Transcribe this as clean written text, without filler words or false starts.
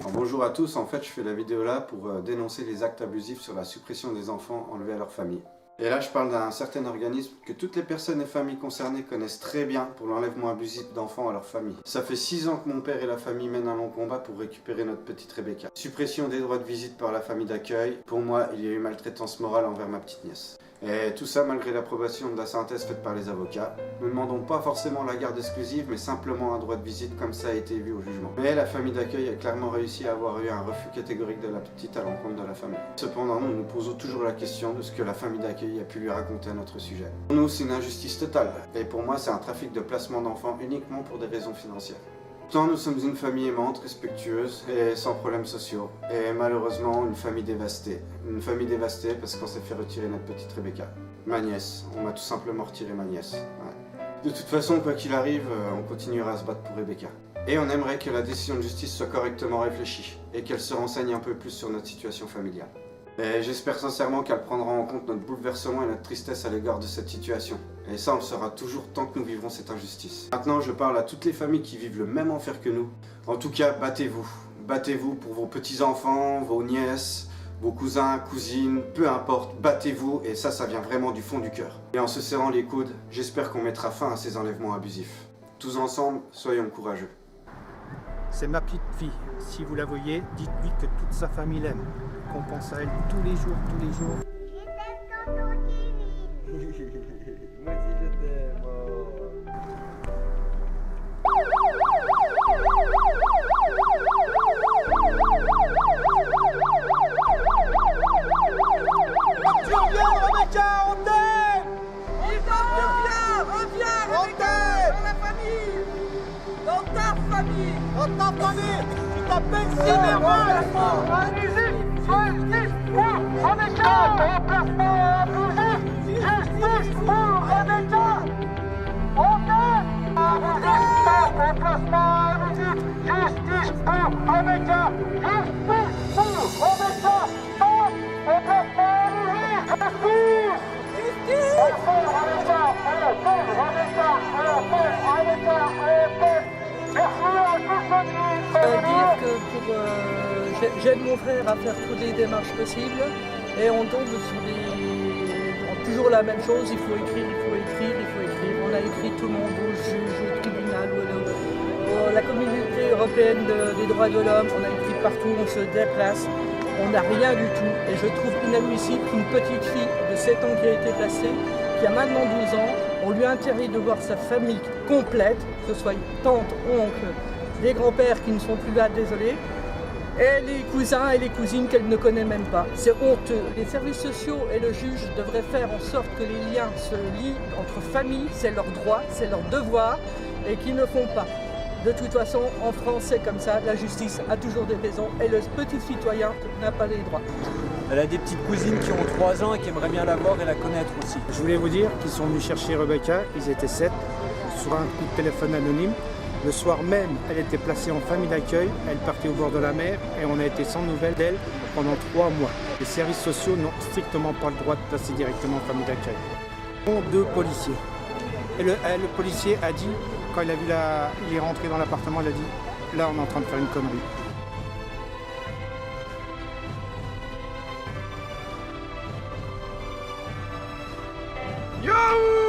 Alors, bonjour à tous, en fait je fais la vidéo là pour dénoncer les actes abusifs sur la suppression des enfants enlevés à leur famille. Et là je parle d'un certain organisme que toutes les personnes et familles concernées connaissent très bien pour l'enlèvement abusif d'enfants à leur famille. Ça fait 6 ans que mon père et la famille mènent un long combat pour récupérer notre petite Rebecca. Suppression des droits de visite par la famille d'accueil. Pour moi, il y a eu maltraitance morale envers ma petite nièce. Et tout ça malgré l'approbation de la synthèse faite par les avocats. Nous ne demandons pas forcément la garde exclusive, mais simplement un droit de visite comme ça a été vu au jugement. Mais la famille d'accueil a clairement réussi à avoir eu un refus catégorique de la petite à l'encontre de la famille. Cependant, nous nous posons toujours la question de ce que la famille d'accueil a pu lui raconter à notre sujet. Pour nous, c'est une injustice totale. Et pour moi, c'est un trafic de placement d'enfants uniquement pour des raisons financières. Pourtant, nous sommes une famille aimante, respectueuse et sans problèmes sociaux. Et malheureusement, une famille dévastée. Une famille dévastée parce qu'on s'est fait retirer notre petite Rebecca. Ma nièce. On m'a tout simplement retiré ma nièce. Ouais. De toute façon, quoi qu'il arrive, on continuera à se battre pour Rebecca. Et on aimerait que la décision de justice soit correctement réfléchie et qu'elle se renseigne un peu plus sur notre situation familiale. Et j'espère sincèrement qu'elle prendra en compte notre bouleversement et notre tristesse à l'égard de cette situation. Et ça, on le saura toujours tant que nous vivrons cette injustice. Maintenant, je parle à toutes les familles qui vivent le même enfer que nous. En tout cas, battez-vous. Battez-vous pour vos petits-enfants, vos nièces, vos cousins, cousines, peu importe, battez-vous, et ça vient vraiment du fond du cœur. Et en se serrant les coudes, j'espère qu'on mettra fin à ces enlèvements abusifs. Tous ensemble, soyons courageux. C'est ma petite fille. Si vous la voyez, dites-lui que toute sa famille l'aime. Qu'on pense à elle tous les jours, tous les jours. Moi aussi je t'aime. Tu reviens, Rebecca, on t'aime! Reviens, Rebecca, dans la famille, dans ta famille. Dans ta famille, tu t'appelles Zimmerman! Justice pour Rebecca. Remplacement abusif. Justice pour Rebecca. On t'aime. Remplacement abusif. Justice pour Rebecca. Justice pour Rebecca. Remplacement abusif. Justice. Dire que j'aide mon frère à faire toutes les démarches possibles et on tombe sur toujours la même chose, il faut écrire. On a écrit tout le monde au juge, au tribunal, à la communauté européenne des droits de l'homme, on a écrit partout, on se déplace, on n'a rien du tout. Et je trouve inadmissible qu'une petite fille de 7 ans qui a été placée, qui a maintenant 12 ans, on lui interdit de voir sa famille complète, que ce soit tante, oncle, des grands-pères qui ne sont plus là, désolé, et les cousins et les cousines qu'elle ne connaît même pas. C'est honteux. Les services sociaux et le juge devraient faire en sorte que les liens se lient entre familles, c'est leur droit, c'est leur devoir, et qu'ils ne font pas. De toute façon, en France, c'est comme ça, la justice a toujours des raisons, et le petit citoyen n'a pas les droits. Elle a des petites cousines qui ont 3 ans et qui aimeraient bien la voir et la connaître aussi. Je voulais vous dire qu'ils sont venus chercher Rebecca, ils étaient 7, sur un coup de téléphone anonyme. Le soir même, elle était placée en famille d'accueil, elle partait au bord de la mer et on a été sans nouvelles d'elle pendant 3 mois. Les services sociaux n'ont strictement pas le droit de placer directement en famille d'accueil. Ils ont 2 policiers. Et le policier a dit, quand il a vu il est rentré dans l'appartement, il a dit, là on est en train de faire une connerie. Yo!